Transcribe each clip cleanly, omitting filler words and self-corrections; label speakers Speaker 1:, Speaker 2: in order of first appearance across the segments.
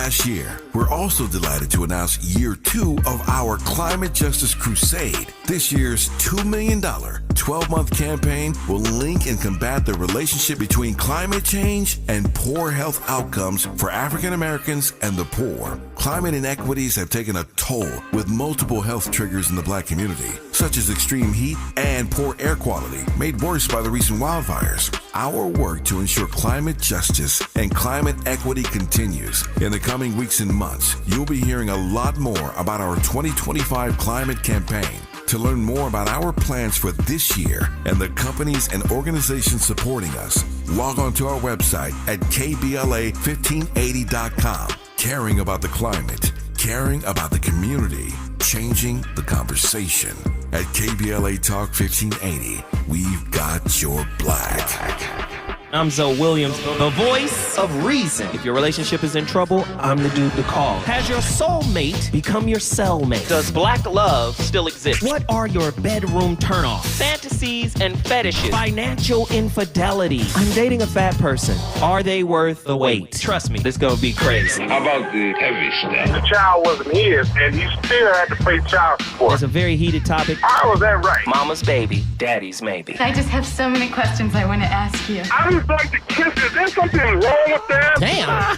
Speaker 1: last year, we're also delighted to announce year 2 of our Climate Justice Crusade. This year's $2 million 12-month campaign will link and combat the relationship between climate change and poor health outcomes for African Americans and the poor. Climate inequities have taken a toll with multiple health triggers in the Black community, such as extreme heat and poor air quality, made worse by the recent wildfires. Our work to ensure climate justice and climate equity continues. In the coming weeks and months, you'll be hearing a lot more about our 2025 climate campaign. To learn more about our plans for this year and the companies and organizations supporting us, log on to our website at kbla1580.com. Caring about the climate, caring about the community, changing the conversation. At KBLA Talk 1580, we've got your black.
Speaker 2: I'm Zoe Williams, the voice of reason. If your relationship is in trouble, I'm the dude to call. Has your soulmate become your cellmate? Does black love still exist? What are your bedroom turnoffs? Fantasies and fetishes. Financial infidelity. I'm dating a fat person. Are they worth the wait? Trust me, this gonna be crazy.
Speaker 3: How about the heavy stuff?
Speaker 4: The child wasn't his, and he still had to pay child support.
Speaker 2: It's a very heated topic.
Speaker 4: How was that right?
Speaker 2: Mama's baby, daddy's maybe.
Speaker 5: I just have so many questions I want to ask you.
Speaker 4: I just like to kiss it. There's something wrong with that.
Speaker 2: Damn.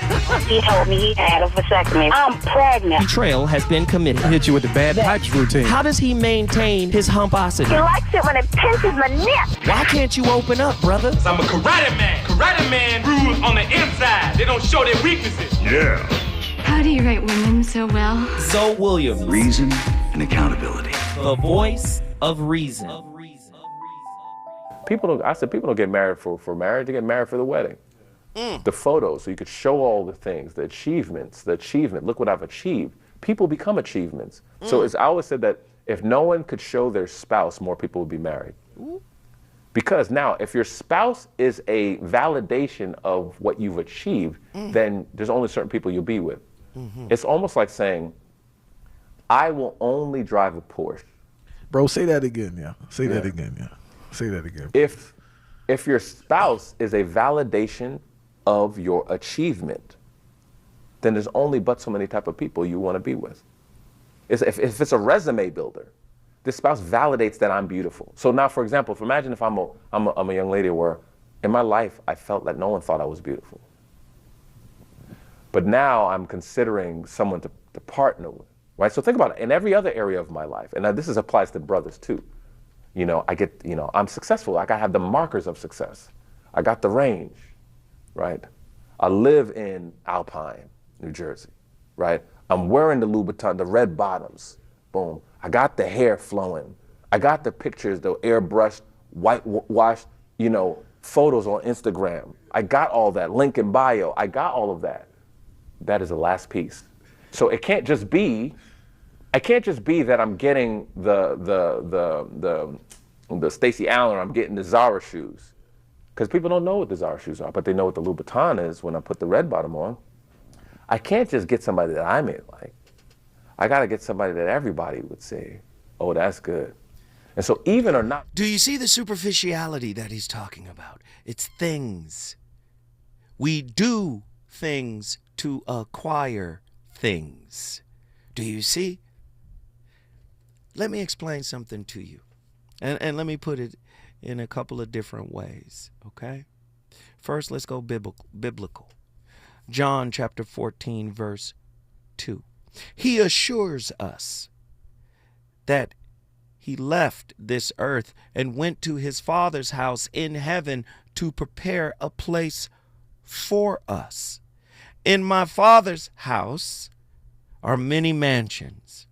Speaker 6: He told me he had a vasectomy. I'm pregnant.
Speaker 2: Betrayal has been committed.
Speaker 7: Hit you with the bad pipes routine.
Speaker 2: How does he maintain his humposity?
Speaker 6: He likes it when it pinches my neck.
Speaker 2: Why can't you open up, brother?
Speaker 8: I'm a karate man. Karate man rules on the inside. They don't show their weaknesses.
Speaker 3: Yeah.
Speaker 5: How do you write women so well?
Speaker 2: Zoe Williams,
Speaker 9: Reason and accountability.
Speaker 2: the voice of reason.
Speaker 10: People don't get married for marriage, they get married for the wedding. The photos, so you could show all the things, the achievement, look what I've achieved. People become achievements. So I always said that if no one could show their spouse, more people would be married. Because now, if your spouse is a validation of what you've achieved, then there's only certain people you'll be with. It's almost like saying, I will only drive a Porsche.
Speaker 7: Bro, say that again, yeah. Say that again, yeah. Say that again.
Speaker 10: If your spouse is a validation of your achievement, then there's only but so many type of people you want to be with. If it's a resume builder, this spouse validates that I'm beautiful. So now, for example, imagine if I'm a young lady where in my life I felt that no one thought I was beautiful. But now I'm considering someone to partner with, right? So think about it, in every other area of my life, and now this applies to brothers too. I'm successful. I have the markers of success. I got the range, right? I live in Alpine, New Jersey, right? I'm wearing the Louboutin, the red bottoms, boom. I got the hair flowing. I got the pictures, the airbrushed, whitewashed, photos on Instagram. I got all that, link in bio. I got all of that. That is the last piece. So it can't just be that I'm getting the Stacey Allen or I'm getting the Zara shoes. Because people don't know what the Zara shoes are, but they know what the Louboutin is when I put the red bottom on. I can't just get somebody that I may like. I got to get somebody that everybody would say, oh, that's good. And so even or not.
Speaker 11: Do you see the superficiality that he's talking about? It's things. We do things to acquire things. Do you see? Let me explain something to you. And let me put it in a couple of different ways, okay? First, let's go biblical. John chapter 14, verse 2. He assures us that he left this earth and went to his Father's house in heaven to prepare a place for us. In my Father's house are many mansions.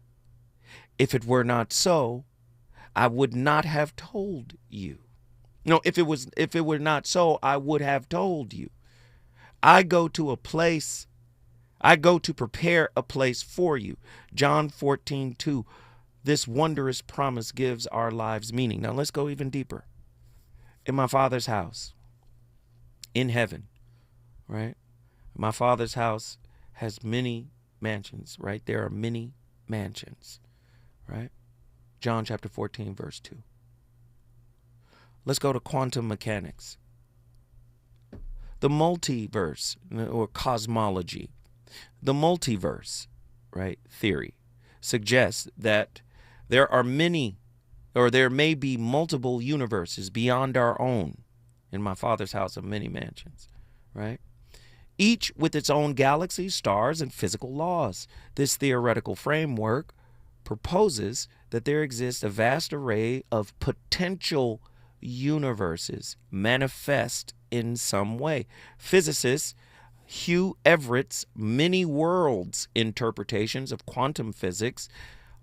Speaker 11: If it were not so, I would not have told you. No, if it were not so, I would have told you. I go to prepare a place for you. John 14:2. This wondrous promise gives our lives meaning. Now let's go even deeper. In my Father's house, in heaven, right? My Father's house has many mansions, right? There are many mansions, right? John chapter 14, verse 2. Let's go to quantum mechanics. The multiverse, or cosmology, The multiverse, right, theory suggests that there are many, or there may be multiple universes beyond our own. In my Father's house of many mansions, right? Each with its own galaxies, stars, and physical laws. This theoretical framework proposes that there exists a vast array of potential universes manifest in some way. Physicist Hugh Everett's many worlds interpretations of quantum physics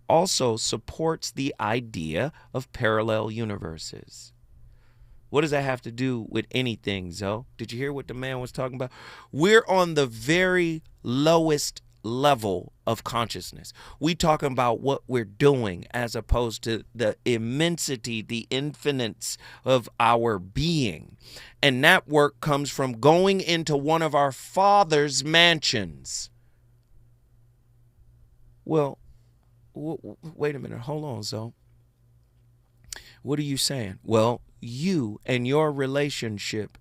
Speaker 11: also supports the idea of parallel universes. What does that have to do with anything, Zoe? Did you hear what the man was talking about? We're on the very lowest level of consciousness. We talking about what we're doing as opposed to the immensity, the infinite of our being. And that work comes from going into one of our Father's mansions. Well, wait a minute. Hold on, Zoe. What are you saying? Well, you and your relationship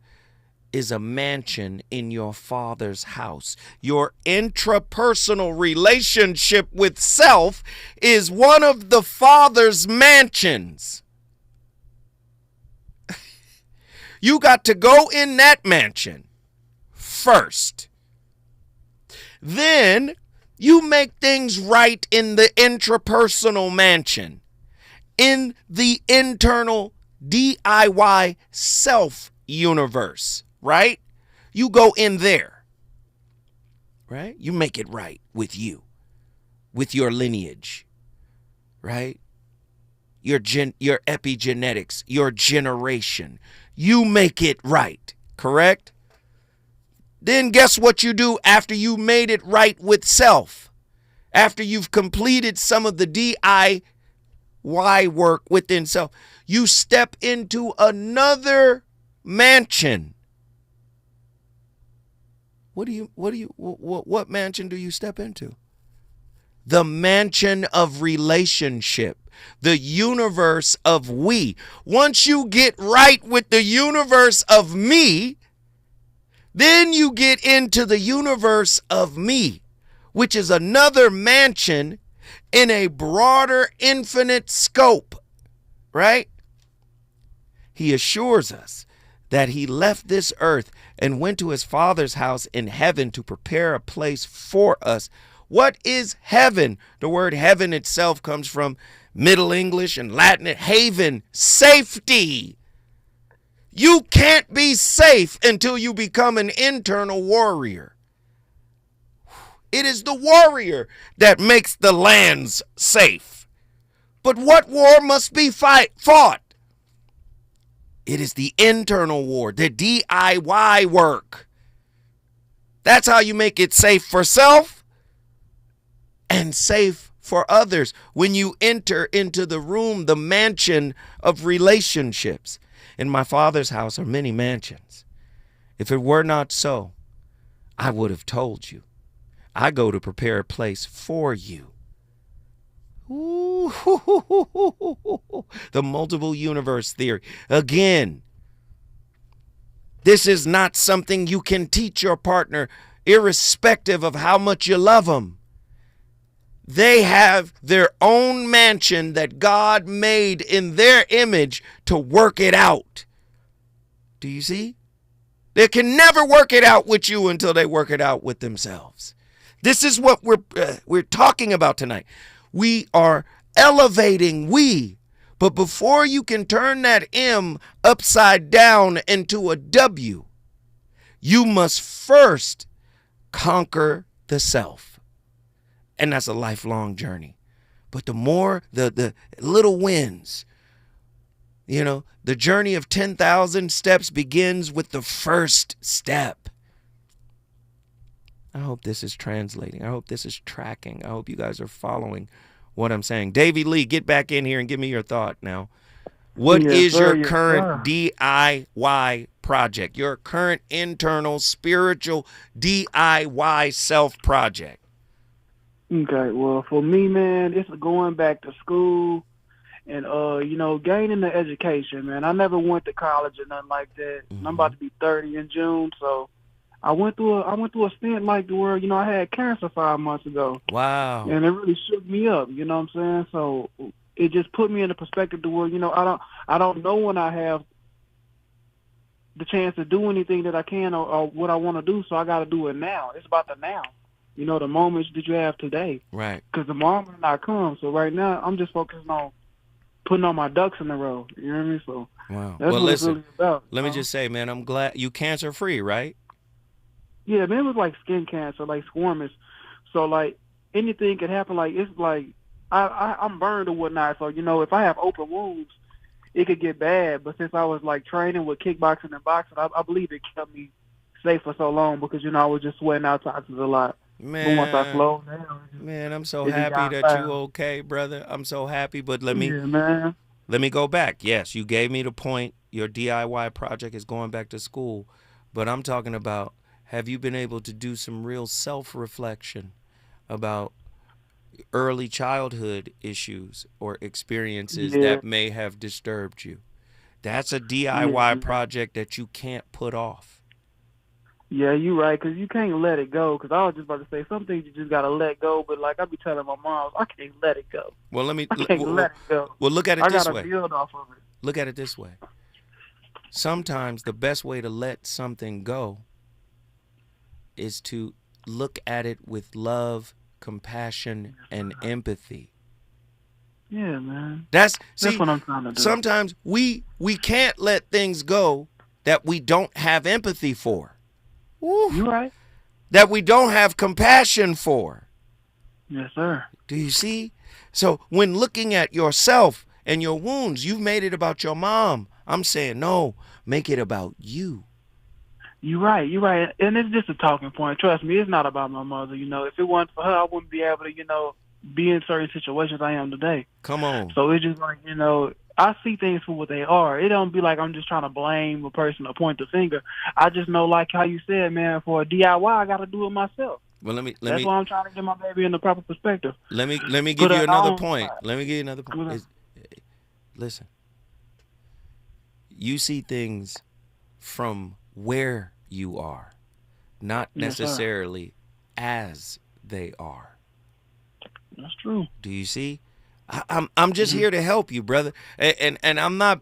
Speaker 11: is a mansion in your Father's house. Your intrapersonal relationship with self is one of the Father's mansions. You got to go in that mansion first. Then you make things right in the intrapersonal mansion, in the internal DIY self universe, right? You go in there, right? You make it right with you, with your lineage, right? Your epigenetics, your generation. You make it right, correct? Then guess what you do after you made it right with self? After you've completed some of the DIY work within self, you step into another mansion. What mansion do you step into? The mansion of relationship, the universe of we. Once you get right with the universe of me, then you get into the universe of me, which is another mansion in a broader, infinite scope, right? He assures us that he left this earth and went to his Father's house in heaven to prepare a place for us. What is heaven? The word heaven itself comes from Middle English and Latin, haven, safety. You can't be safe until you become an internal warrior. It is the warrior that makes the lands safe. But what war must be fought? It is the internal war, the DIY work. That's how you make it safe for self and safe for others. When you enter into the room, the mansion of relationships. In my Father's house are many mansions. If it were not so, I would have told you. I go to prepare a place for you. Ooh, the multiple universe theory. Again, this is not something you can teach your partner irrespective of how much you love them. They have their own mansion that God made in their image to work it out. Do you see? They can never work it out with you until they work it out with themselves. This is what we're talking about tonight. We are elevating we. But before you can turn that M upside down into a W, you must first conquer the self. And that's a lifelong journey. But the more, the little wins, you know, the journey of 10,000 steps begins with the first step. I hope this is translating. I hope this is tracking. I hope you guys are following what I'm saying. Davey Lee, get back in here and give me your thought now. What is your current DIY project? Your current internal spiritual DIY self project?
Speaker 3: Okay, well, for me, man, it's going back to school and, gaining the education, man. I never went to college or nothing like that. Mm-hmm. I'm about to be 30 in June, so I went through a stint like to where, I had cancer 5 months ago.
Speaker 11: Wow.
Speaker 3: And it really shook me up, you know what I'm saying? So it just put me in a perspective to where, I don't know when I have the chance to do anything that I can or what I want to do, so I got to do it now. It's about the now. The moments that you have today.
Speaker 11: Right.
Speaker 3: Because tomorrow may not come. So right now, I'm just focusing on putting all my ducks in a row. You know what I mean? So
Speaker 11: wow.
Speaker 3: That's
Speaker 11: well,
Speaker 3: what
Speaker 11: listen,
Speaker 3: it's really about.
Speaker 11: Let me just say, man, I'm glad you cancer-free, right?
Speaker 3: Yeah, man, it was like skin cancer, like squamous. So, like, anything could happen. Like, it's like I'm burned or whatnot. So, if I have open wounds, it could get bad. But since I was, like, training with kickboxing and boxing, I believe it kept me safe for so long because, I was just sweating out toxins a lot.
Speaker 11: Man,
Speaker 3: but once I slowed down,
Speaker 11: man, I'm so happy that you okay, brother. I'm so happy. But let me go back. Yes, you gave me the point. Your DIY project is going back to school. But I'm talking about, have you been able to do some real self-reflection about early childhood issues or experiences that may have disturbed you? That's a DIY project that you can't put off.
Speaker 3: Yeah, you're right, because you can't let it go. Because I was just about to say, some things you just got to let go. But, like, I be telling my mom, I can't let it go.
Speaker 11: Well,
Speaker 3: I can't let it go.
Speaker 11: Well, look at it this way.
Speaker 3: I got to build off of it.
Speaker 11: Look at it this way. Sometimes the best way to let something go is to look at it with love, compassion, and empathy.
Speaker 3: Yeah, man.
Speaker 11: That's
Speaker 3: what I'm trying to do.
Speaker 11: Sometimes we can't let things go that we don't have empathy for.
Speaker 3: You're right.
Speaker 11: That we don't have compassion for.
Speaker 3: Yes, sir.
Speaker 11: Do you see? So when looking at yourself and your wounds, you've made it about your mom. I'm saying, no, make it about you.
Speaker 3: You're right. You're right. And it's just a talking point. Trust me, it's not about my mother. If it wasn't for her, I wouldn't be able to, be in certain situations I am today.
Speaker 11: Come on.
Speaker 3: So it's just like, I see things for what they are. It don't be like I'm just trying to blame a person or point the finger. I just know, like how you said, man, for a DIY, I got to do it myself.
Speaker 11: Well,
Speaker 3: That's why I'm trying to get my baby in the proper perspective.
Speaker 11: Let me give you another point. Let me give you another point. Listen, you see things from where you are, not necessarily as they are.
Speaker 3: That's true.
Speaker 11: Do you see? I'm just here to help you, brother. And I'm not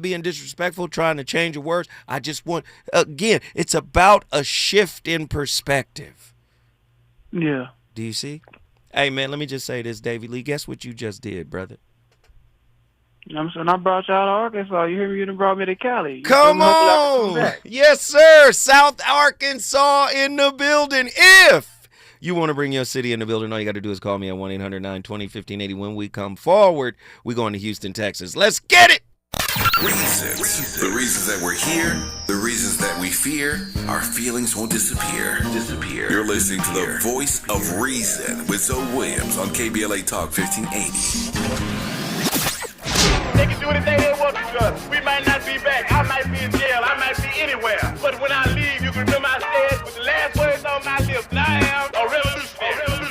Speaker 11: being disrespectful, trying to change your words. I just want, again, it's about a shift in perspective.
Speaker 3: Yeah.
Speaker 11: Do you see? Hey, man, let me just say this, Davey Lee. Guess what you just did, brother?
Speaker 3: I'm saying I brought y'all to Arkansas. You hear me? You done brought me to Cali.
Speaker 11: Come on. Yes, sir. South Arkansas in the building. If you want to bring your city in the building, all you got to do is call me at 1-800-920-1580. When we come forward, we're going to Houston, Texas. Let's get it.
Speaker 1: Reasons. The reasons that we're here, the reasons that we fear, our feelings won't disappear. You're listening to the Voice of Reason with Zoe Williams on KBLA Talk 1580.
Speaker 4: They can do anything they want to us. We might not be back. I might be in jail. I might be anywhere. But when I leave, you can remember I said with the last words on my lips, I am a revolutionary.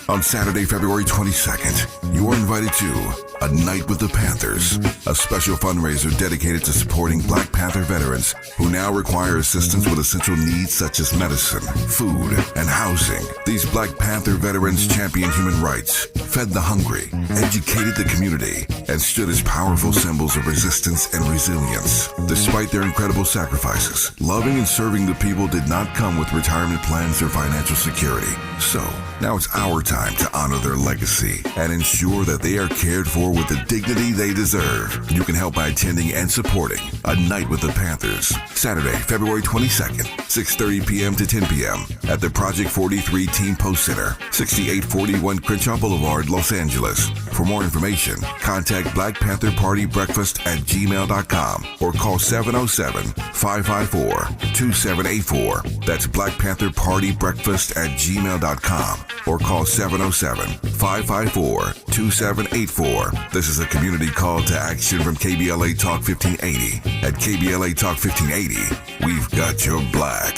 Speaker 1: On Saturday, February 22nd, you are invited to A Night with the Panthers, a special fundraiser dedicated to supporting Black Panther veterans who now require assistance with essential needs such as medicine, food, and housing. These Black Panther veterans championed human rights, fed the hungry, educated the community, and stood as powerful symbols of resistance and resilience. Despite their incredible sacrifices, loving and serving the people did not come with retirement plans or financial security. So, now it's our time to honor their legacy and ensure that they are cared for with the dignity they deserve. You can help by attending and supporting A Night with the Panthers, Saturday, February 22nd, 6:30 p.m. to 10 p.m. at the Project 43 Team Post Center, 6841 Crenshaw Boulevard, Los Angeles. For more information, contact Black Panther Party Breakfast at gmail.com or call 707-554-2784. That's Black Panther Party Breakfast at gmail.com or call 707-554-2784. This is a community call to action from KBLA Talk 1580. At KBLA Talk 1580, we've got your black.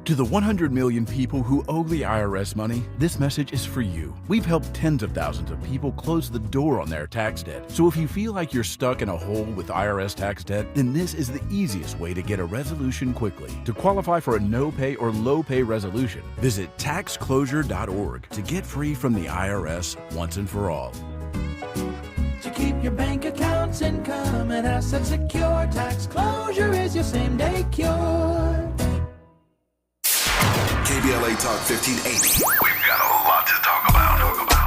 Speaker 12: To the 100 million people who owe the IRS money, this message is for you. We've helped tens of thousands of people close the door on their tax debt. So if you feel like you're stuck in a hole with IRS tax debt, then this is the easiest way to get a resolution quickly. To qualify for a no-pay or low-pay resolution, visit taxclosure.org to get free from the IRS once and for all.
Speaker 13: To keep your bank accounts, income, and assets secure, tax closure is your same-day cure.
Speaker 1: KBLA Talk 1580. We've got a lot to talk about.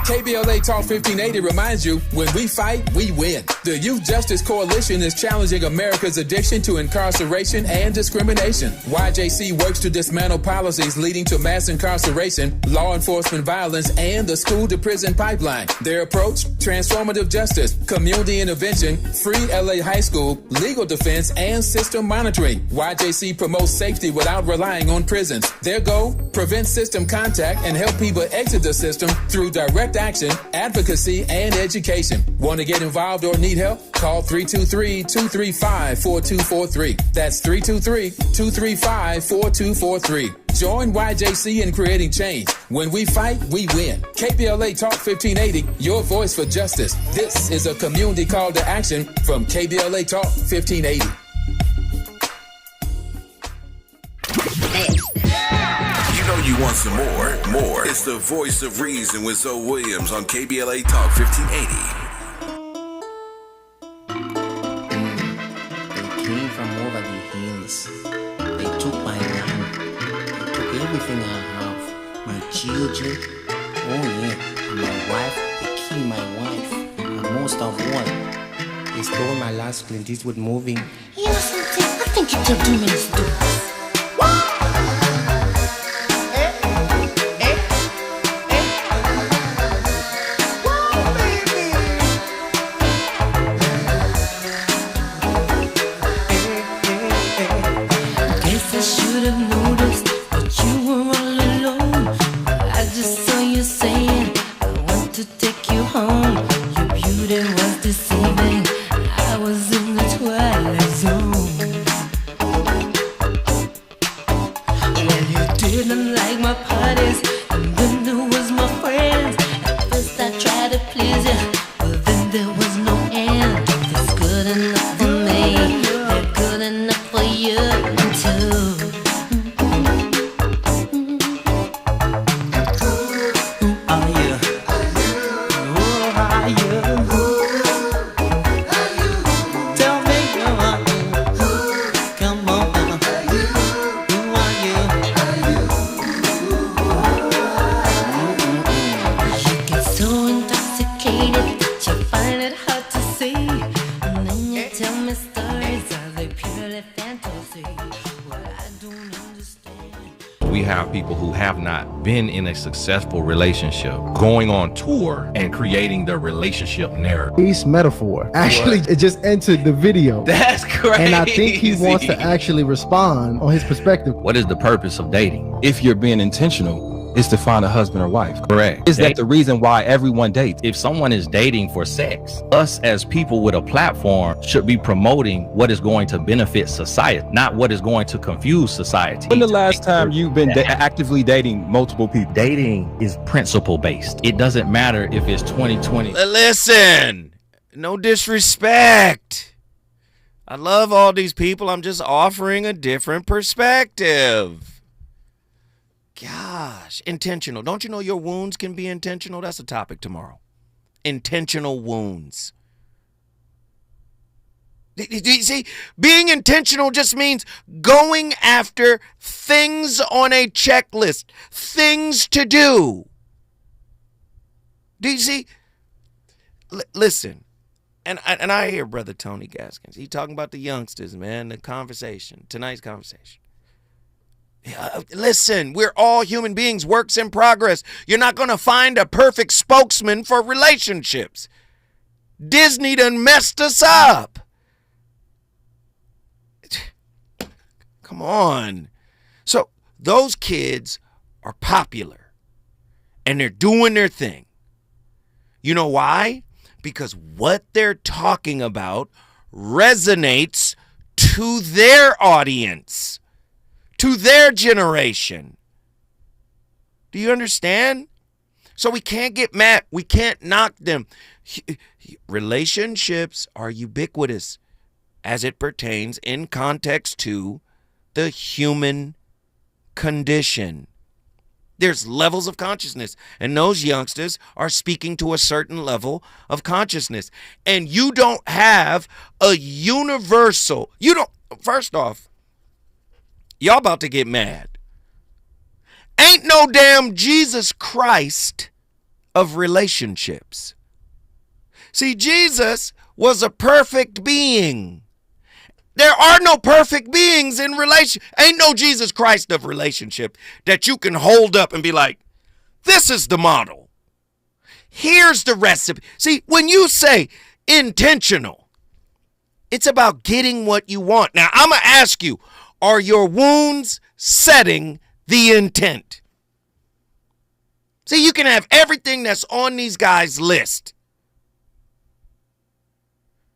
Speaker 14: KBLA Talk 1580 reminds you, when we fight, we win. The Youth Justice Coalition is challenging America's addiction to incarceration and discrimination. YJC works to dismantle policies leading to mass incarceration, law enforcement violence, and the school-to-prison pipeline. Their approach, transformative justice, community intervention, free LA high school, legal defense, and system monitoring. YJC promotes safety without relying on prisons. Their goal, prevent system contact and help people exit the system through direct action, advocacy, and education. Want to get involved or need help? Call 323-235-4243. That's 323-235-4243. Join YJC in creating change. When we fight, we win. KBLA Talk 1580, your voice for justice. This is a community call to action from KBLA Talk 1580.
Speaker 1: You know you want some more. It's the voice of reason with Zoe Williams on KBLA Talk 1580.
Speaker 15: They came from over the hills. They took my land. They took everything I have. My children. Oh yeah. And my wife. They killed my wife. And most of all, they stole my last Clint Eastwood movie.
Speaker 16: You know something? I think it's your demons do.
Speaker 17: We have people who have not been in a successful relationship going on tour and creating their relationship narrative.
Speaker 18: Peace metaphor. Actually, it just entered the video.
Speaker 17: That's crazy.
Speaker 18: And I think he wants to actually respond on his perspective.
Speaker 17: What is the purpose of dating?
Speaker 19: If you're being intentional, is to find a husband or wife.
Speaker 17: Correct.
Speaker 19: Is that the reason why everyone dates?
Speaker 17: If someone is dating for sex, us as people with a platform should be promoting what is going to benefit society, not what is going to confuse society.
Speaker 19: When the last time you've been actively dating multiple people?
Speaker 17: Dating is principle based. It doesn't matter if it's 2020.
Speaker 11: Listen, no disrespect. I love all these people. I'm just offering a different perspective. Gosh, intentional. Don't you know your wounds can be intentional? That's a topic tomorrow. Intentional wounds. Do you see? Being intentional just means going after things on a checklist, things to do. Do you see? Listen, and I hear Brother Tony Gaskins. He's talking about the youngsters, man, the conversation, tonight's conversation. Listen, we're all human beings, works in progress. You're not going to find a perfect spokesman for relationships. Disney done messed us up. Come on. So those kids are popular and they're doing their thing. You know why? Because what they're talking about resonates to their audience. to their generation. Do you understand? So we can't get mad. We can't knock them. Relationships are ubiquitous as it pertains in context to the human condition. There's levels of consciousness, and those youngsters are speaking to a certain level of consciousness. And you don't have a universal, first off, y'all about to get mad. Ain't no damn Jesus Christ of relationships. See, Jesus was a perfect being. There are no perfect beings in relation. Ain't no Jesus Christ of relationship that you can hold up and be like, this is the model. Here's the recipe. See, when you say intentional, it's about getting what you want. Now, I'm going to ask you, are your wounds setting the intent? See, you can have everything that's on these guys' list.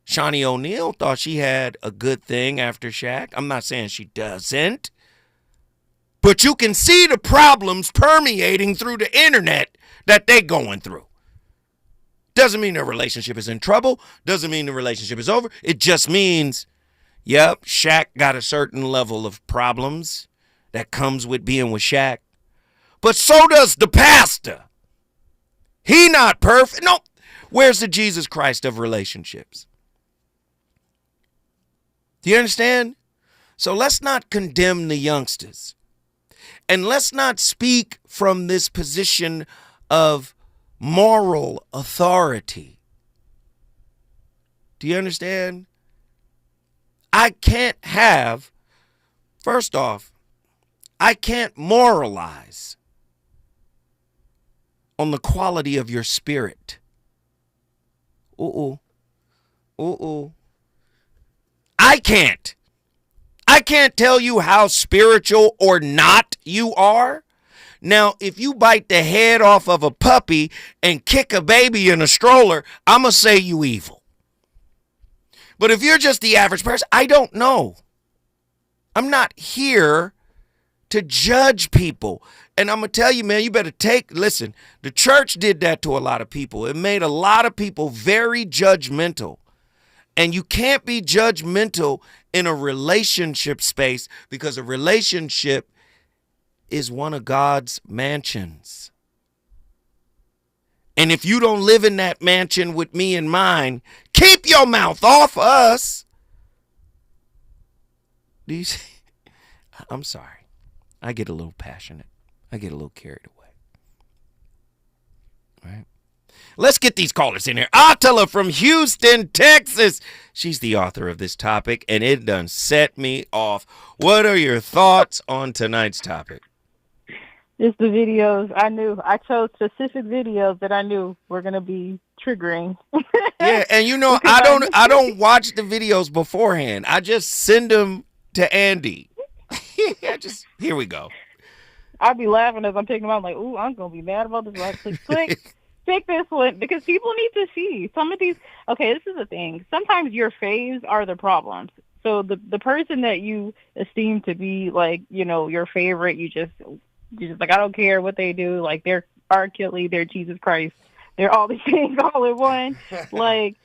Speaker 11: Shawnee O'Neal thought she had a good thing after Shaq. I'm not saying she doesn't. But you can see the problems permeating through the internet that they're going through. Doesn't mean their relationship is in trouble. Doesn't mean the relationship is over. It just means, yep, Shaq got a certain level of problems that comes with being with Shaq. But so does the pastor. He not perfect. No. Where's the Jesus Christ of relationships? Do you understand? So let's not condemn the youngsters. And let's not speak from this position of moral authority. Do you understand? I can't first off, I can't moralize on the quality of your spirit. I can't tell you how spiritual or not you are. Now, if you bite the head off of a puppy and kick a baby in a stroller, I'm going to say you evil. But if you're just the average person, I don't know. I'm not here to judge people. And I'm going to tell you, man, you better listen, the church did that to a lot of people. It made a lot of people very judgmental. And you can't be judgmental in a relationship space because a relationship is one of God's mansions. And if you don't live in that mansion with me in mind, keep your mouth off us. Do you see? I'm sorry. I get a little passionate. I get a little carried away. All right. Let's get these callers in here. Attila from Houston, Texas. She's the author of this topic, and it done set me off. What are your thoughts on tonight's topic?
Speaker 20: Just the videos. I chose specific videos that I knew were going to be triggering.
Speaker 11: Yeah, and I don't watch the videos beforehand. I just send them to Andy. Here we go.
Speaker 20: I'd be laughing as I'm taking them out. I'm like, ooh, I'm going to be mad about this. Like, click. Pick this one because people need to see some of these. Okay, this is the thing. Sometimes your faves are the problems. So the person that you esteem to be like, your favorite, you just like, I don't care what they do. Like, they're R. Kelly, they're Jesus Christ, they're all these things all in one. Like,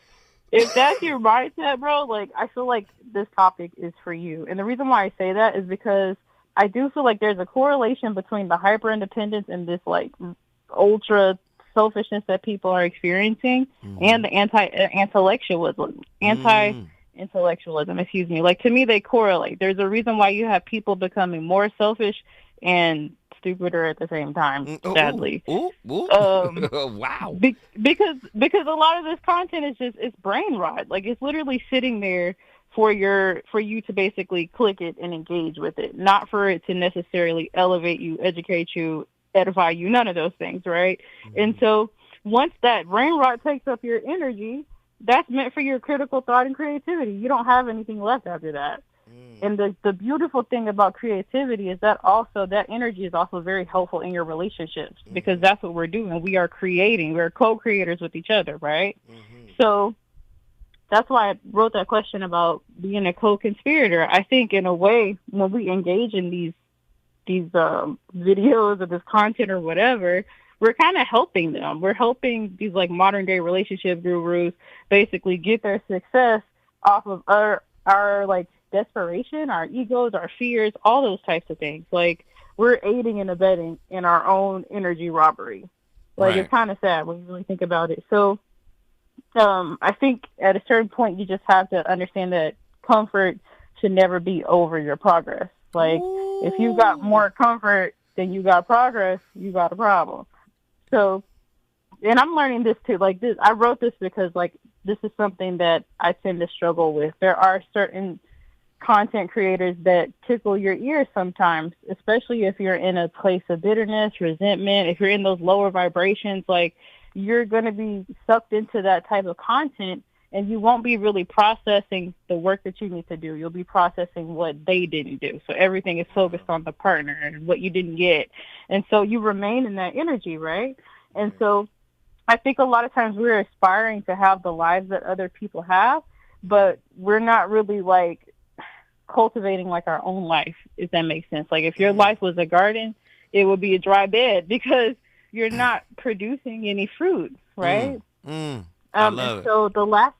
Speaker 20: if that's your mindset, bro, like, I feel like this topic is for you. And the reason why I say that is because I do feel like there's a correlation between the hyper independence and this like ultra selfishness that people are experiencing and the anti-intellectualism. Excuse me. Like, to me, they correlate. There's a reason why you have people becoming more selfish and stupider at the same time, sadly.
Speaker 11: Wow.
Speaker 20: Because a lot of this content is it's brain rot. Like, it's literally sitting there for you to basically click it and engage with it, not for it to necessarily elevate you, educate you, edify you, none of those things, right? And so once that brain rot takes up your energy, that's meant for your critical thought and creativity. You don't have anything left after that. And the beautiful thing about creativity is that also that energy is also very helpful in your relationships because that's what we're doing. We are creating. We're co-creators with each other, right? So that's why I wrote that question about being a co-conspirator. I think in a way, when we engage in these videos or this content or whatever, we're kind of helping them. We're helping these like modern day relationship gurus basically get their success off of our like desperation, our egos, our fears, all those types of things. Like, we're aiding and abetting in our own energy robbery. Like, It's kind of sad when you really think about it. So I think at a certain point you just have to understand that comfort should never be over your progress. Like, if you got more comfort than you got progress, you got a problem. So, and I'm learning this too. Like, this, I wrote this because, like, this is something that I tend to struggle with. There are certain content creators that tickle your ears sometimes, especially if you're in a place of bitterness, resentment, if you're in those lower vibrations, like, you're going to be sucked into that type of content, and you won't be really processing the work that you need to do. You'll be processing what they didn't do. So everything is focused on the partner and what you didn't get. And so you remain in that energy, right? And so I think a lot of times we're aspiring to have the lives that other people have, but we're not really, like, cultivating, like, our own life, if that makes sense. Like, if your life was a garden, it would be a dry bed because you're not producing any fruit, right?
Speaker 11: I love it.
Speaker 20: So the last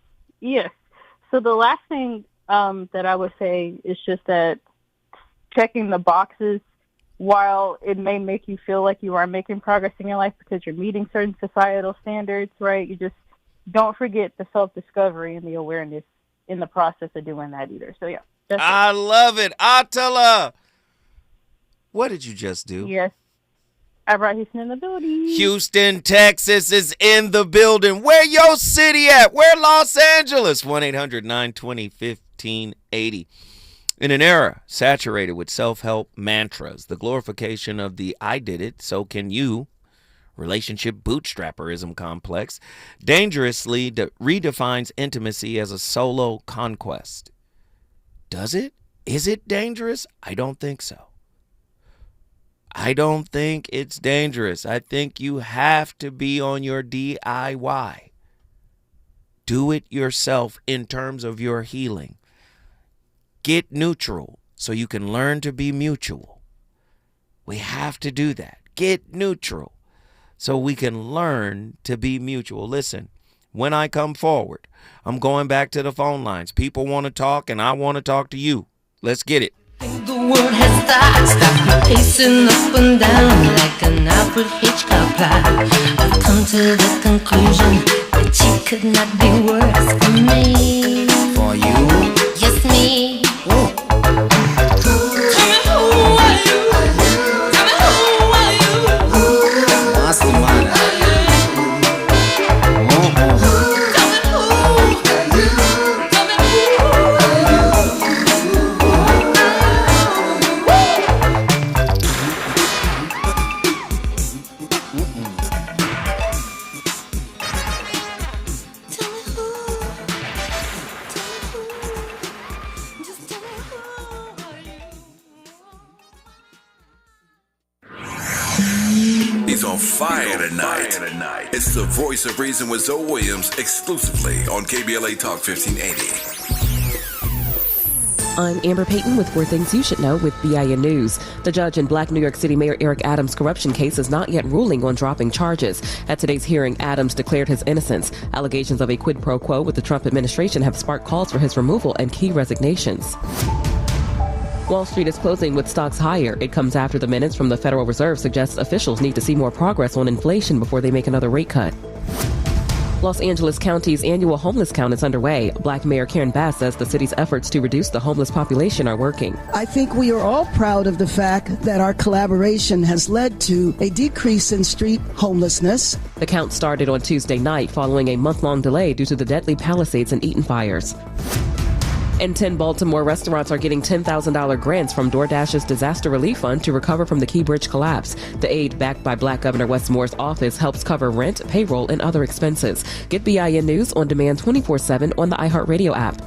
Speaker 20: thing that I would say is just that checking the boxes, while it may make you feel like you are making progress in your life because you're meeting certain societal standards, right? You just don't forget the self-discovery and the awareness in the process of doing that either. So, yeah.
Speaker 11: I love it. Atala, what did you just do?
Speaker 20: Yes. I brought Houston in the building.
Speaker 11: Houston, Texas is in the building. Where your city at? Where Los Angeles? 1-800-920-1580. In an era saturated with self-help mantras, the glorification of the I did it, so can you, relationship bootstrapperism complex, dangerously redefines intimacy as a solo conquest. Does it? Is it dangerous? I don't think so. I don't think it's dangerous. I think you have to be on your DIY. Do it yourself in terms of your healing. Get neutral so you can learn to be mutual. We have to do that. Get neutral so we can learn to be mutual. Listen, when I come forward, I'm going back to the phone lines. People want to talk, and I want to talk to you. Let's get it.
Speaker 21: The world has stopped pacing up and down like an Alfred Hitchcock plot. I've come to the conclusion that you could not be worse for me.
Speaker 15: For you?
Speaker 21: Yes, me.
Speaker 15: Oh.
Speaker 21: Tell me who are you? Tell me who are you?
Speaker 15: What's the matter?
Speaker 1: He's on fire tonight. It's the Voice of Reason with Zoe Williams, exclusively on KBLA Talk 1580.
Speaker 22: I'm Amber Payton with 4 Things You Should Know with BIN News. The judge in Black New York City Mayor Eric Adams' corruption case is not yet ruling on dropping charges. At today's hearing, Adams declared his innocence. Allegations of a quid pro quo with the Trump administration have sparked calls for his removal and key resignations. Wall Street is closing with stocks higher. It comes after the minutes from the Federal Reserve suggests officials need to see more progress on inflation before they make another rate cut. Los Angeles County's annual homeless count is underway. Black Mayor Karen Bass says the city's efforts to reduce the homeless population are working.
Speaker 23: I think we are all proud of the fact that our collaboration has led to a decrease in street homelessness.
Speaker 22: The count started on Tuesday night following a month-long delay due to the deadly Palisades and Eaton fires. And 10 Baltimore restaurants are getting $10,000 grants from DoorDash's Disaster Relief Fund to recover from the Key Bridge collapse. The aid, backed by Black Governor Wes Moore's office, helps cover rent, payroll, and other expenses. Get BIN News on demand 24/7 on the iHeartRadio app.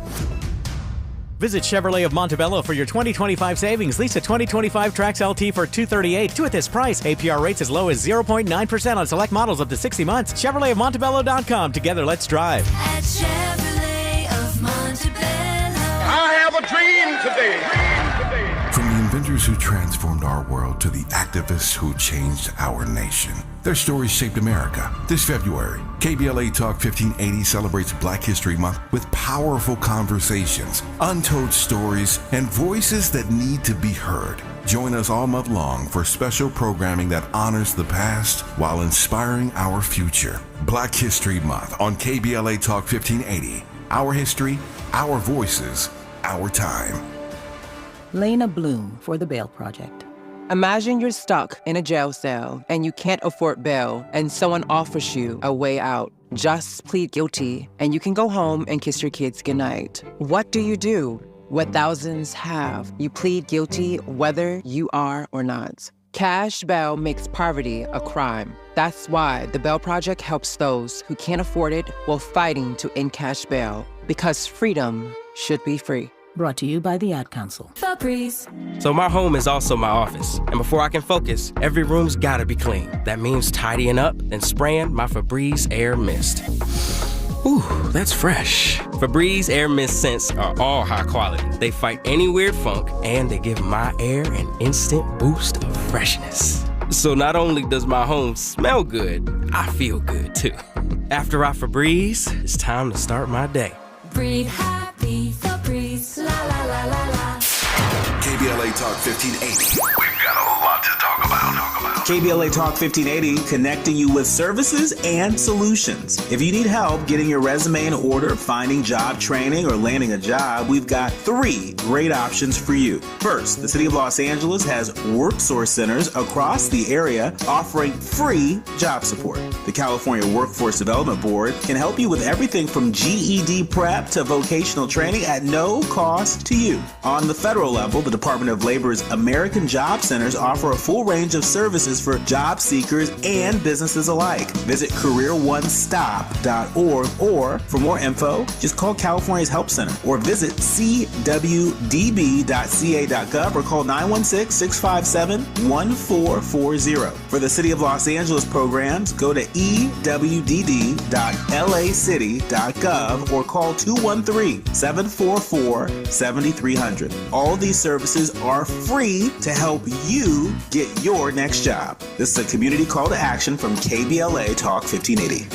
Speaker 24: Visit Chevrolet of Montebello for your 2025 savings. Lease a 2025 Trax LT for $238. 2 at this price. APR rates as low as 0.9% on select models up to 60 months. ChevroletofMontebello.com. Together, let's drive.
Speaker 13: At Chevrolet of Montebello.
Speaker 4: I have a dream today.
Speaker 1: From the inventors who transformed transformed our world to the activists who changed our nation. Their stories shaped America. This February, KBLA Talk 1580 celebrates Black History Month with powerful conversations, untold stories, and voices that need to be heard. Join us all month long for special programming that honors the past while inspiring our future. Black History Month on KBLA Talk 1580. Our history, our voices, our time.
Speaker 5: Lena Bloom for the Bail Project. Imagine you're stuck in a jail cell and you can't afford bail and someone offers you a way out. Just plead guilty and you can go home and kiss your kids goodnight. What do? What thousands have. You plead guilty whether you are or not. Cash bail makes poverty a crime. That's why the Bail Project helps those who can't afford it while fighting to end cash bail. Because freedom should be free.
Speaker 6: Brought to you by the Ad Council.
Speaker 8: Febreze. So my home is also my office. And before I can focus, every room's gotta be clean. That means tidying up and spraying my Febreze Air Mist. Ooh, that's fresh. Febreze Air Mist scents are all high quality. They fight any weird funk, and they give my air an instant boost of freshness. So not only does my home smell good, I feel good too. After I Febreze, it's time to start my day.
Speaker 21: Breathe happy, Febreze, la la la la la.
Speaker 1: KBLA Talk 1580. We've got a lot to talk about.
Speaker 9: KBLA Talk 1580, connecting you with services and solutions. If you need help getting your resume in order, finding job training, or landing a job, we've got 3 great options for you. First, the City of Los Angeles has WorkSource centers across the area offering free job support. The California Workforce Development Board can help you with everything from GED prep to vocational training at no cost to you. On the federal level, the Department of Labor's American Job Centers offer a full range of services for job seekers and businesses alike. Visit careeronestop.org, or for more info, just call California's Help Center or visit cwdb.ca.gov or call 916-657-1440. For the City of Los Angeles programs, go to ewdd.lacity.gov or call 213-744-7300. All these services are free to help you get your next job. This is a community call to action from KBLA Talk 1580.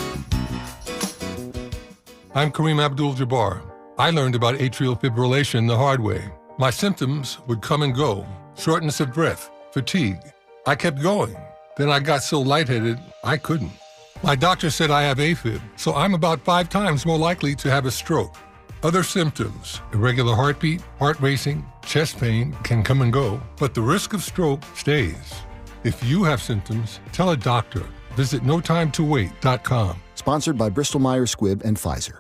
Speaker 25: I'm Kareem Abdul-Jabbar. I learned about atrial fibrillation the hard way. My symptoms would come and go: shortness of breath, fatigue. I kept going. Then I got so lightheaded, I couldn't. My doctor said I have AFib, so I'm about 5 times more likely to have a stroke. Other symptoms: irregular heartbeat, heart racing, chest pain can come and go, but the risk of stroke stays. If you have symptoms, tell a doctor. Visit notimetowait.com.
Speaker 26: Sponsored by Bristol-Myers Squibb and Pfizer.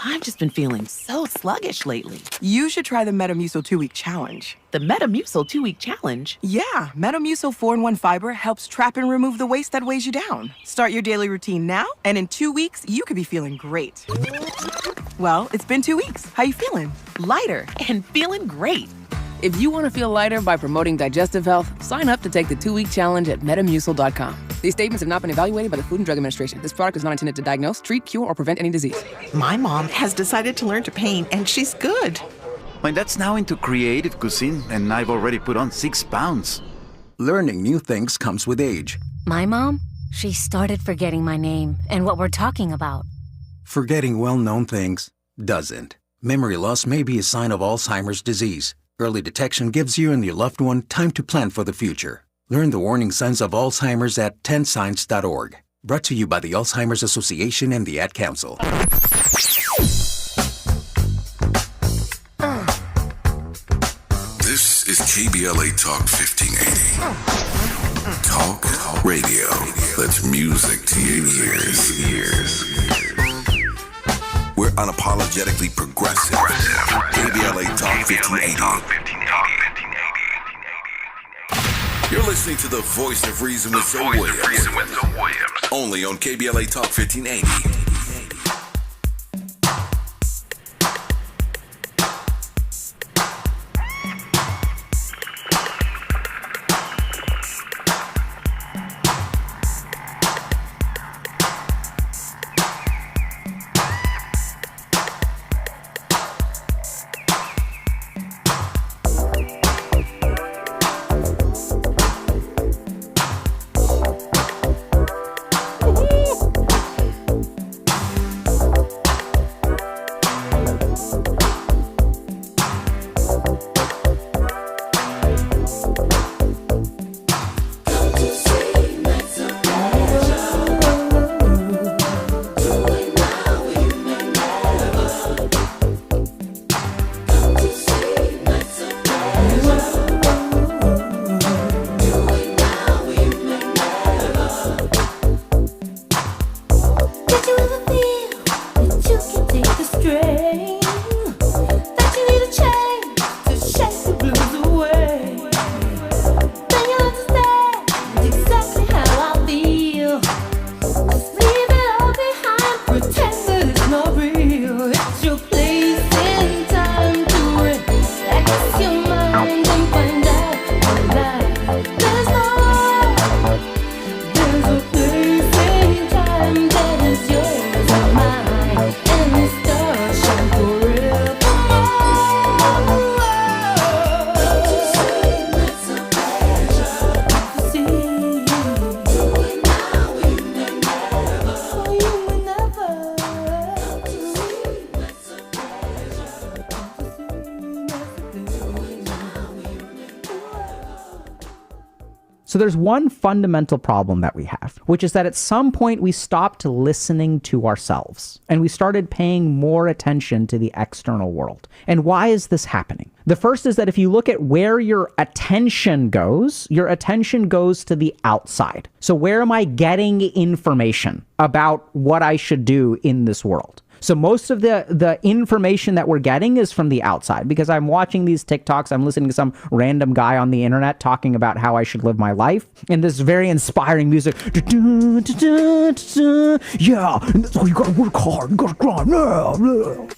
Speaker 27: I've just been feeling so sluggish lately. You should try the Metamucil 2-Week Challenge. The Metamucil 2-Week Challenge? Yeah, Metamucil 4-in-1 Fiber helps trap and remove the waste that weighs you down. Start your daily routine now, and in 2 weeks, you could be feeling great. Well, it's been 2 weeks. How you feeling? Lighter and feeling great.
Speaker 28: If you want to feel lighter by promoting digestive health, sign up to take the 2-week challenge at Metamucil.com. These statements have not been evaluated by the Food and Drug Administration. This product is not intended to diagnose, treat, cure, or prevent any disease.
Speaker 27: My mom has decided to learn to paint, and she's good.
Speaker 29: My dad's now into creative cuisine, and I've already put on 6 pounds.
Speaker 30: Learning new things comes with age.
Speaker 16: My mom, she started forgetting my name and what we're talking about.
Speaker 30: Forgetting well-known things doesn't. Memory loss may be a sign of Alzheimer's disease. Early detection gives you and your loved one time to plan for the future. Learn the warning signs of Alzheimer's at 10signs.org. Brought to you by the Alzheimer's Association and the Ad Council.
Speaker 1: This is KBLA Talk 1580. Talk radio. That's music to your ears. We're unapologetically progressive. KBLA Talk 1580. You're listening to the voice of reason with Zoe Williams. Only on KBLA Talk 1580.
Speaker 2: So there's one fundamental problem that we have, which is that at some point we stopped listening to ourselves and we started paying more attention to the external world. And why is this happening? The first is that if you look at where your attention goes to the outside. So where am I getting information about what I should do in this world? So most of the information that we're getting is from the outside, because I'm watching these TikToks, I'm listening to some random guy on the internet talking about how I should live my life, and this very inspiring music. Yeah, and that's why you gotta work hard, you gotta grind.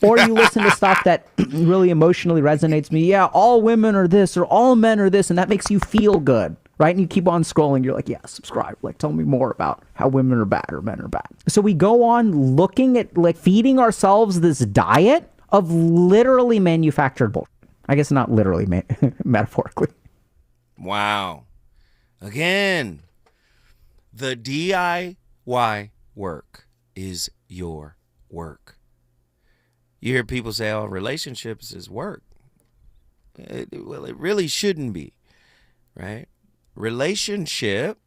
Speaker 2: Or you listen to stuff that really emotionally resonates me. Yeah, all women are this, or all men are this, and that makes you feel good. Right? And you keep on scrolling. You're like, yeah, subscribe. Like, tell me more about how women are bad or men are bad. So we go on looking at, like, feeding ourselves this diet of literally manufactured bullshit. I guess not literally, metaphorically.
Speaker 11: Wow. Again, the DIY work is your work. You hear people say, oh, relationships is work. Well, it really shouldn't be, right? Relationship,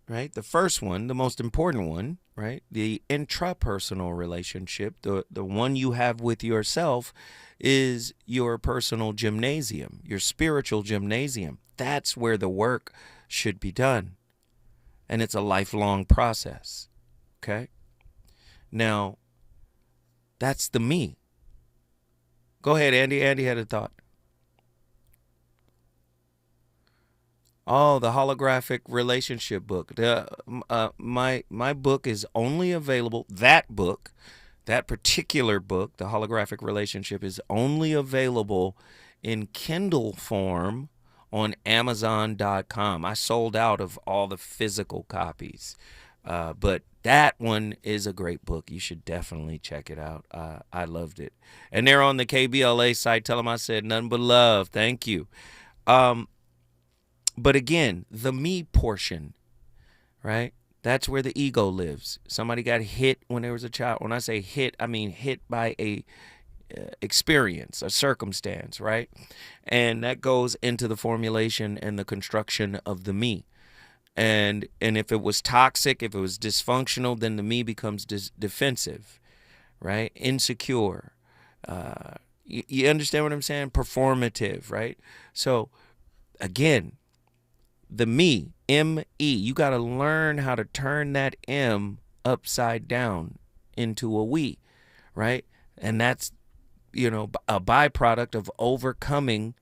Speaker 11: right? The first one, the most important one, right? The intrapersonal relationship, the one you have with yourself, is your personal gymnasium, your spiritual gymnasium. That's where the work should be done. And it's a lifelong process. Okay? Now, that's the me. Go ahead, Andy. Andy had a thought. Oh, the holographic relationship book. My book is only available, that particular book, the holographic relationship, is only available in Kindle form on Amazon.com. I sold out of all the physical copies, but that one is a great book. You should definitely check it out. I loved it. And they're on the KBLA site. Tell them I said nothing but love. Thank you. But again, the me portion, right? That's where the ego lives. Somebody got hit when they was a child. When I say hit, I mean hit by a experience, a circumstance, right? And that goes into the formulation and the construction of the me. And if it was toxic, if it was dysfunctional, then the me becomes defensive, right? Insecure. You understand what I'm saying? Performative, right? So again, the me, M-E, you got to learn how to turn that M upside down into a we, right? And that's, a byproduct of overcoming,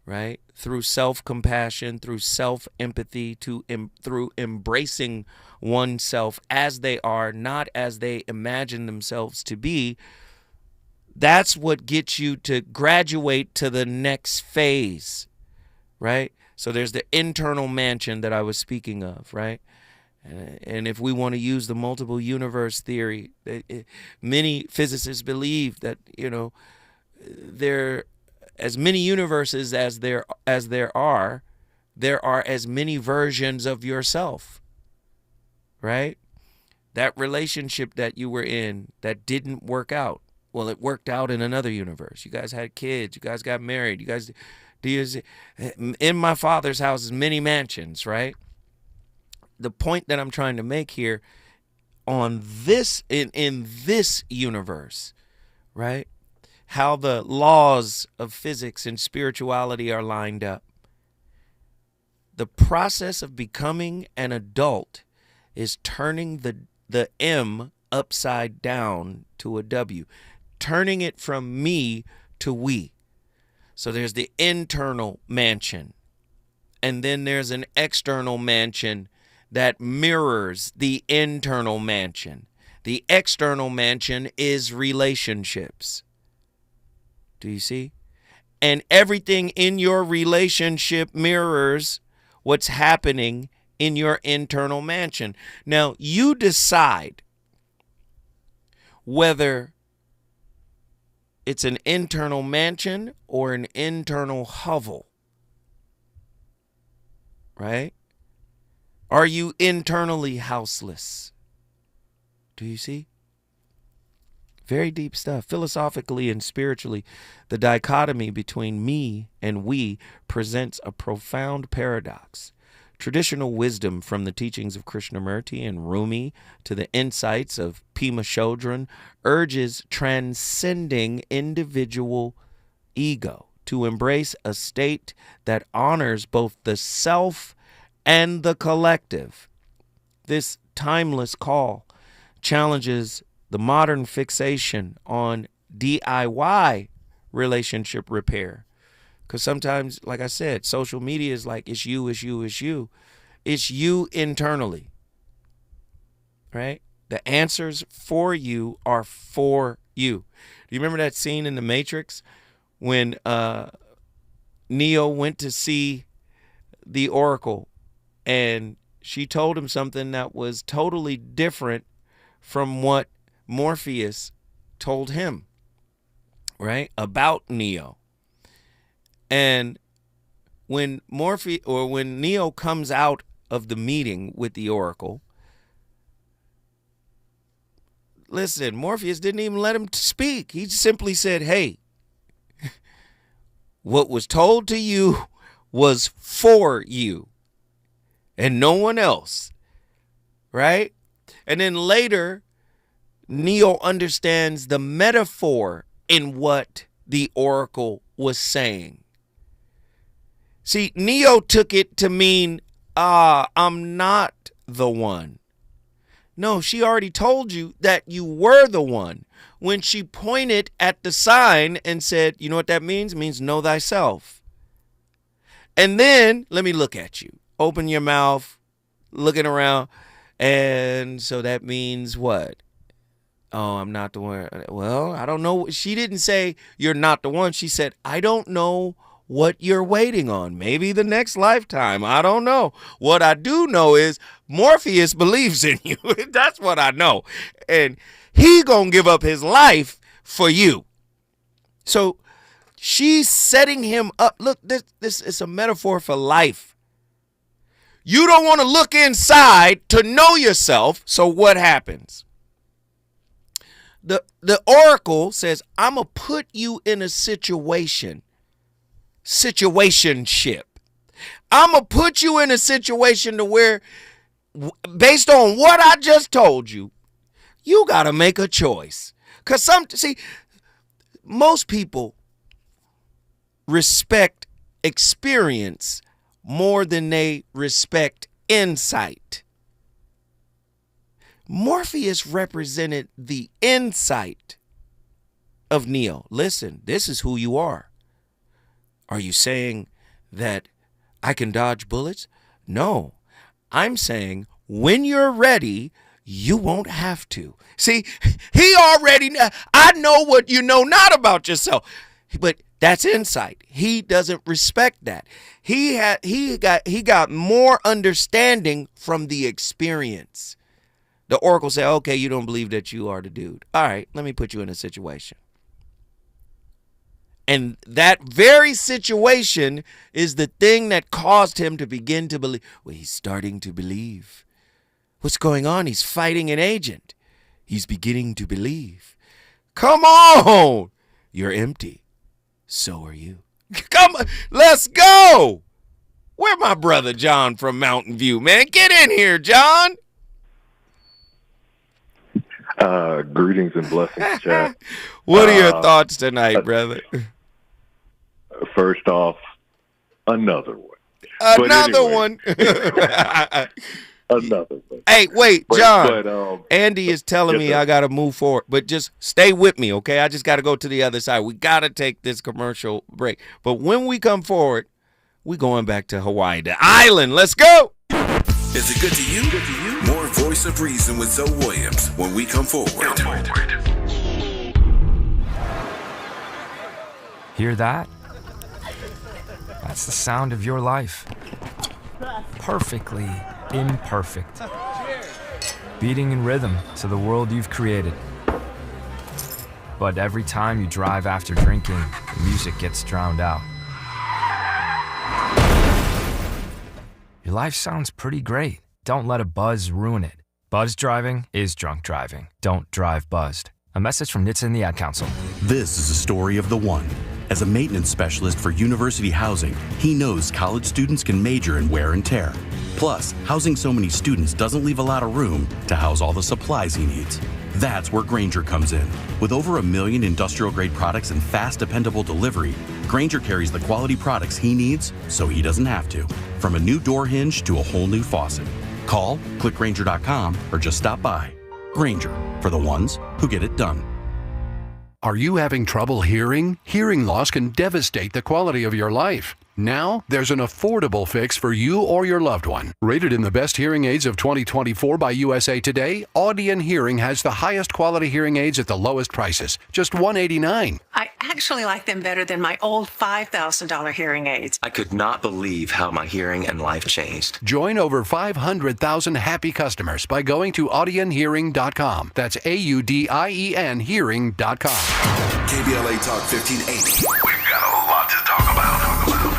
Speaker 11: right? Through self-compassion, through self-empathy, through embracing oneself as they are, not as they imagine themselves to be. That's what gets you to graduate to the next phase, right? So there's the internal mansion that I was speaking of, right? And if we want to use the multiple universe theory, many physicists believe that, there, as many universes as there are as many versions of yourself, right? That relationship that you were in that didn't work out, well, it worked out in another universe. You guys had kids. You guys got married. You guys... In my Father's house is many mansions, right? The point that I'm trying to make here on this, in this universe, right? How the laws of physics and spirituality are lined up. The process of becoming an adult is turning the M upside down to a W, turning it from me to we. So there's the internal mansion, and then there's an external mansion that mirrors the internal mansion. The external mansion is relationships. Do you see? And everything in your relationship mirrors what's happening in your internal mansion. Now, you decide whether it's an internal mansion or an internal hovel, right? Are you internally houseless? Do you see? Very deep stuff. Philosophically and spiritually, the dichotomy between me and we presents a profound paradox. Traditional wisdom, from the teachings of Krishnamurti and Rumi to the insights of Pema Chodron, urges transcending individual ego to embrace a state that honors both the self and the collective. This timeless call challenges the modern fixation on DIY relationship repair. Because sometimes, like I said, social media is like, it's you, it's you, it's you. It's you internally, right? The answers for you are for you. Do you remember that scene in The Matrix when Neo went to see the Oracle and she told him something that was totally different from what Morpheus told him, right, about Neo? And when Neo comes out of the meeting with the Oracle, listen, Morpheus didn't even let him speak. He simply said, hey, what was told to you was for you and no one else, right? And then later, Neo understands the metaphor in what the Oracle was saying. See, Neo took it to mean, I'm not the one. No, she already told you that you were the one when she pointed at the sign and said, you know what that means? It means know thyself. And then, let me look at you. Open your mouth, looking around. And so that means what? Oh, I'm not the one. Well, I don't know. She didn't say you're not the one. She said, I don't know what you're waiting on. Maybe the next lifetime. I don't know. What I do know is Morpheus believes in you. That's what I know. And he gonna give up his life for you. So she's setting him up. Look, this is a metaphor for life. You don't want to look inside to know yourself. So what happens? The Oracle says, I'm going to put you in a situationship. I'm going to put you in a situation to where, based on what I just told you, you got to make a choice. Because most people respect experience more than they respect insight. Morpheus represented the insight of Neo. Listen, this is who you are. Are you saying that I can dodge bullets? No, I'm saying when you're ready, you won't have to. See, he already, I know what you know not about yourself, but that's insight. He doesn't respect that. He got more understanding from the experience. The Oracle said, okay, you don't believe that you are the dude. All right, let me put you in a situation. And that very situation is the thing that caused him to begin to believe. Well, he's starting to believe. What's going on? He's fighting an agent. He's beginning to believe. Come on. You're empty. So are you. Come on. Let's go. Where my brother John from Mountain View, man? Get in here, John.
Speaker 3: Greetings and blessings, chat.
Speaker 11: What are your thoughts tonight, brother?
Speaker 3: First off, another one.
Speaker 11: Another one.
Speaker 3: Another one.
Speaker 11: Hey, wait, John. Andy is telling me I got to move forward, but just stay with me, okay? I just got to go to the other side. We got to take this commercial break. But when we come forward, we going back to Hawaii, the island. Let's go.
Speaker 1: Is it good to you? More Voice of Reason with Zoe Williams when we come forward.
Speaker 7: Hear that? That's the sound of your life. Perfectly imperfect. Beating in rhythm to the world you've created. But every time you drive after drinking, the music gets drowned out. Your life sounds pretty great. Don't let a buzz ruin it. Buzz driving is drunk driving. Don't drive buzzed. A message from NHTSA and the Ad Council.
Speaker 10: This is a story of the one. As a maintenance specialist for university housing, he knows college students can major in wear and tear. Plus, housing so many students doesn't leave a lot of room to house all the supplies he needs. That's where Grainger comes in. With over 1 million industrial-grade products and fast, dependable delivery, Grainger carries the quality products he needs so he doesn't have to. From a new door hinge to a whole new faucet. Call, click Grainger.com, or just stop by. Grainger, for the ones who get it done.
Speaker 12: Are you having trouble hearing? Hearing loss can devastate the quality of your life. Now, there's an affordable fix for you or your loved one. Rated in the best hearing aids of 2024 by USA Today, Audion Hearing has the highest quality hearing aids at the lowest prices, just $189.
Speaker 14: I actually like them better than my old $5,000 hearing aids.
Speaker 15: I could not believe how my hearing and life changed.
Speaker 12: Join over 500,000 happy customers by going to audionhearing.com. That's AUDIEN hearing.com.
Speaker 1: KBLA Talk 1580.
Speaker 17: We've got a lot to talk about.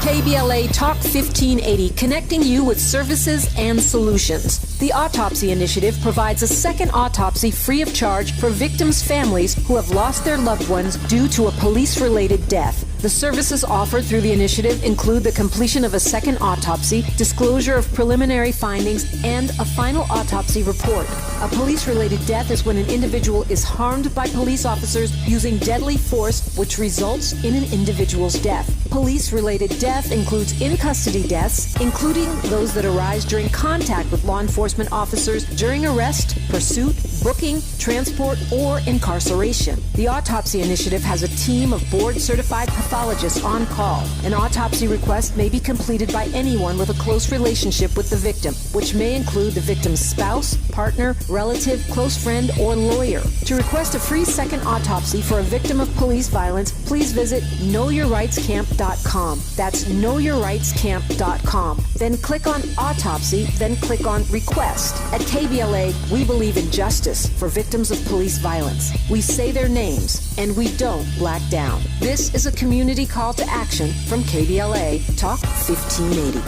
Speaker 18: KBLA Talk 1580, connecting you with services and solutions. The Autopsy Initiative provides a second autopsy free of charge for victims' families who have lost their loved ones due to a police-related death. The services offered through the initiative include the completion of a second autopsy, disclosure of preliminary findings, and a final autopsy report. A police-related death is when an individual is harmed by police officers using deadly force, which results in an individual's death. Police-related death includes in-custody deaths, including those that arise during contact with law enforcement officers during arrest, pursuit, booking, transport, or incarceration. The Autopsy Initiative has a team of board-certified pathologists on call. An autopsy request may be completed by anyone with a close relationship with the victim, which may include the victim's spouse, partner, relative, close friend, or lawyer. To request a free second autopsy for a victim of police violence, please visit knowyourrightscamp.com. That's knowyourrightscamp.com. Then click on Autopsy, then click on Request. At KBLA, we believe in justice for victims of police violence. We say their names, and we don't black down. This is a community call to action from KBLA Talk 1580.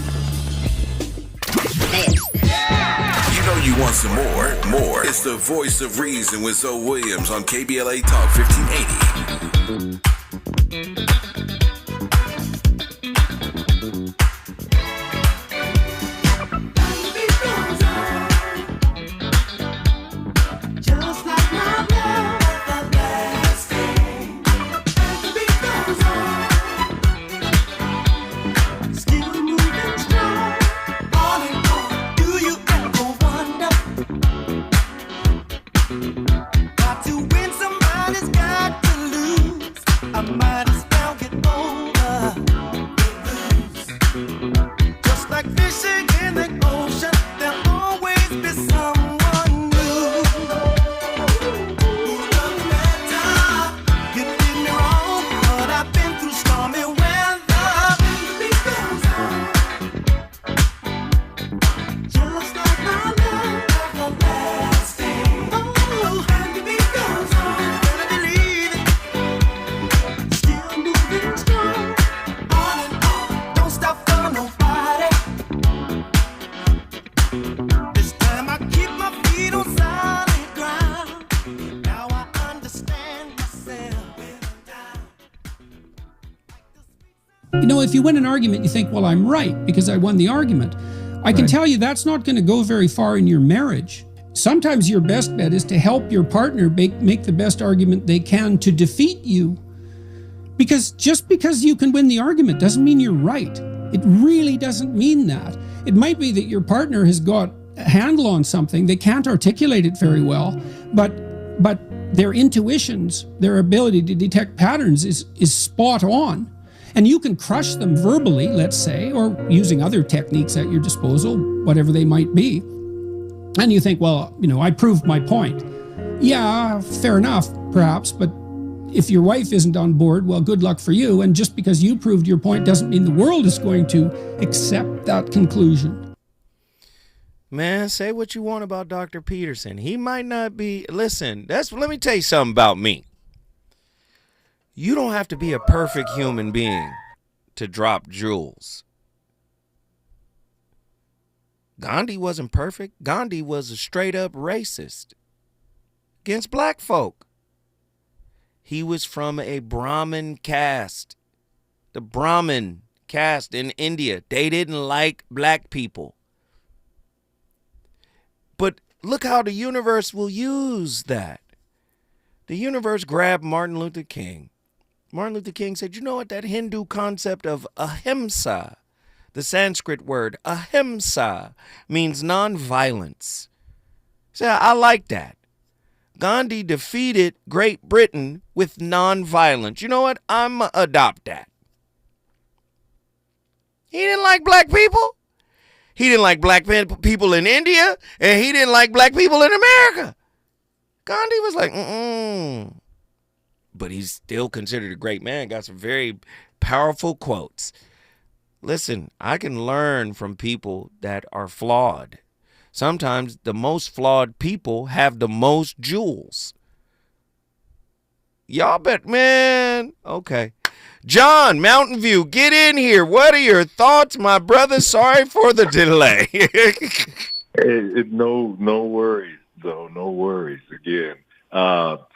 Speaker 1: You know you want some more. It's the voice of reason with Zoe Williams on KBLA Talk 1580.
Speaker 19: You know, if you win an argument, you think, well, I'm right because I won the argument. I can tell you that's not going to go very far in your marriage. Sometimes your best bet is to help your partner make the best argument they can to defeat you. Because just because you can win the argument doesn't mean you're right. It really doesn't mean that. It might be that your partner has got a handle on something. They can't articulate it very well, but their intuitions, their ability to detect patterns is spot on. And you can crush them verbally, let's say, or using other techniques at your disposal, whatever they might be. And you think, well, you know, I proved my point. Yeah, fair enough, perhaps, but if your wife isn't on board, well, good luck for you. And just because you proved your point doesn't mean the world is going to accept that conclusion.
Speaker 11: Man, say what you want about Dr. Peterson. He might not be, listen, let me tell you something about me. You don't have to be a perfect human being to drop jewels. Gandhi wasn't perfect. Gandhi was a straight up racist against black folk. He was from a Brahmin caste. The Brahmin caste in India. They didn't like black people. But look how the universe will use that. The universe grabbed Martin Luther King. Martin Luther King said, you know what, that Hindu concept of ahimsa, the Sanskrit word ahimsa, means nonviolence. He said, I like that. Gandhi defeated Great Britain with nonviolence. You know what? I'm going to adopt that. He didn't like black people. He didn't like black people in India, and he didn't like black people in America. Gandhi was like, But he's still considered a great man. Got some very powerful quotes. Listen, I can learn from people that are flawed. Sometimes the most flawed people have the most jewels. Y'all bet, man. Okay. John, Mountain View, get in here. What are your thoughts, my brother? Sorry for the delay.
Speaker 3: No worries, though. No worries. Again,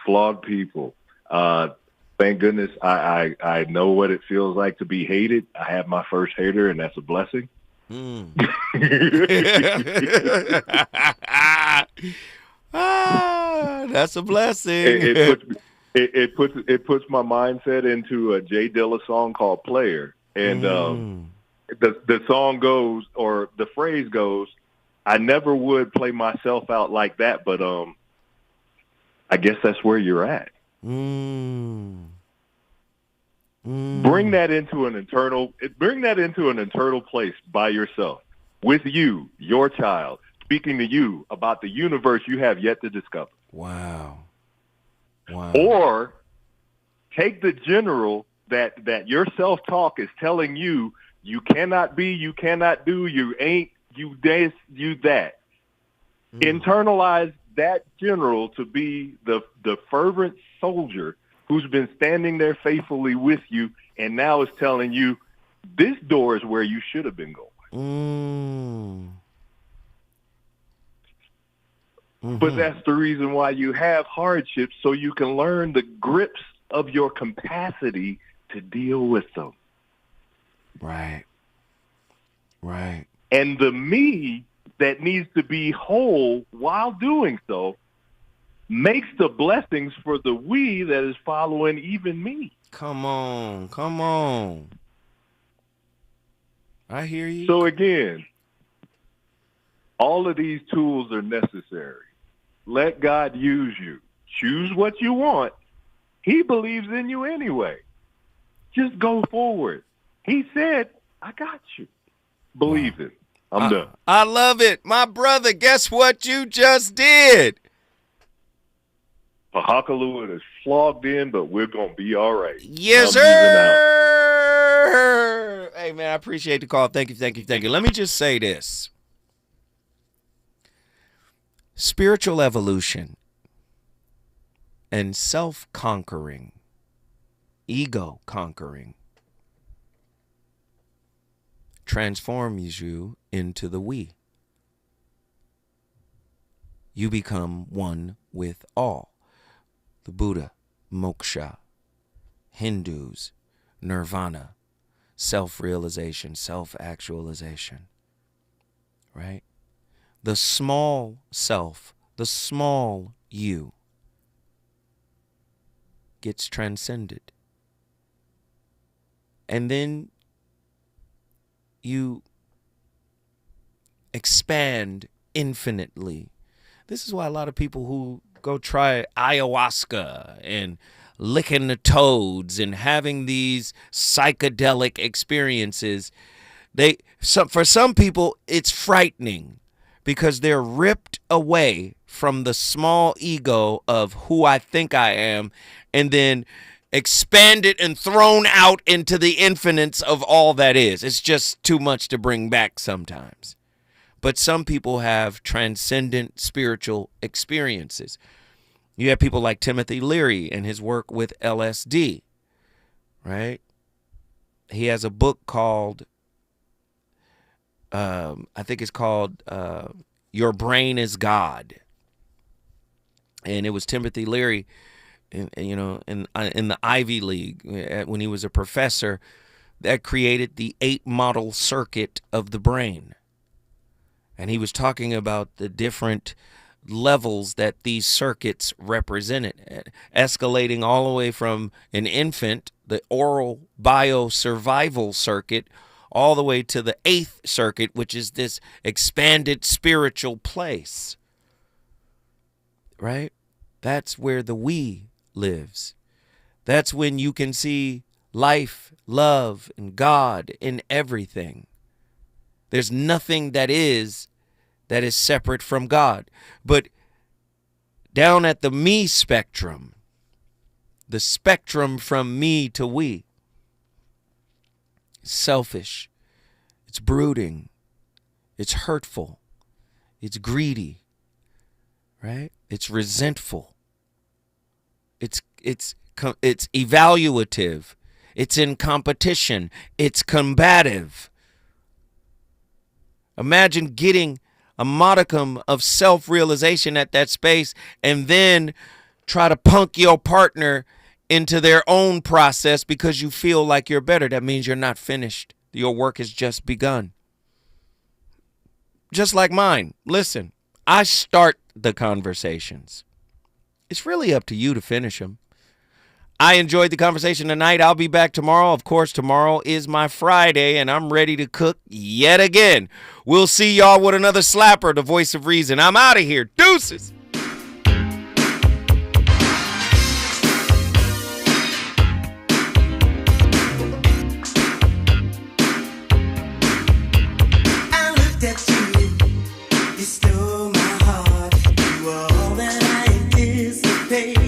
Speaker 3: flawed people. Thank goodness I know what it feels like to be hated. I have my first hater, and that's a blessing.
Speaker 11: That's a blessing.
Speaker 3: It puts my mindset into a Jay Dilla song called "Player," and the song goes, or the phrase goes, "I never would play myself out like that, but I guess that's where you're at." Bring that into an internal place by yourself, with you, your child, speaking to you about the universe you have yet to discover.
Speaker 11: Wow.
Speaker 3: Or take the general that your self-talk is telling you cannot be, you cannot do, you ain't, you this, you that. Internalize that general to be the fervent soldier who's been standing there faithfully with you, and now is telling you this door is where you should have been going. But that's the reason why you have hardships, so you can learn the grips of your capacity to deal with them.
Speaker 11: Right.
Speaker 3: And the me that needs to be whole while doing so makes the blessings for the we that is following even me.
Speaker 11: Come on. I hear you.
Speaker 3: So again, all of these tools are necessary. Let God use you. Choose what you want. He believes in you anyway. Just go forward. He said, I got you. Believe it. I'm done.
Speaker 11: I love it. My brother, guess what you just did?
Speaker 3: Pahakalua is flogged in, but we're going to be all right.
Speaker 11: Yes, sir. Hey, man, I appreciate the call. Thank you. Let me just say this. Spiritual evolution and self-conquering, ego-conquering, transforms you into the we. You become one with all. The Buddha, moksha, Hindus, nirvana, self-realization, self-actualization, right? The small self, the small you, gets transcended. And then you expand infinitely. This is why a lot of people who go try ayahuasca and licking the toads and having these psychedelic experiences, for some people it's frightening because they're ripped away from the small ego of who I think I am and then expanded and thrown out into the infinites of all that is. It's just too much to bring back sometimes. But some people have transcendent spiritual experiences. You have people like Timothy Leary and his work with LSD, right? He has a book called, I think it's called Your Brain is God. And it was Timothy Leary in the Ivy League when he was a professor, that created the 8-model circuit of the brain. And he was talking about the different levels that these circuits represented, escalating all the way from an infant, the oral biosurvival circuit, all the way to the 8th circuit, which is this expanded spiritual place. Right? That's where the we lives. That's when you can see life, love, and God in everything. There's nothing that is separate from God. But down at the me spectrum, the spectrum from me to we, it's selfish, it's brooding, it's hurtful, it's greedy, right? It's resentful, it's evaluative, it's in competition, it's combative. Imagine getting a modicum of self-realization at that space and then try to punk your partner into their own process because you feel like you're better. That means you're not finished. Your work has just begun. Just like mine. Listen, I start the conversations. It's really up to you to finish them. I enjoyed the conversation tonight. I'll be back tomorrow. Of course, tomorrow is my Friday, and I'm ready to cook yet again. We'll see y'all with another slapper, the voice of reason. I'm out of here. Deuces.
Speaker 4: I looked at you. You stole my heart. You were all that I anticipated.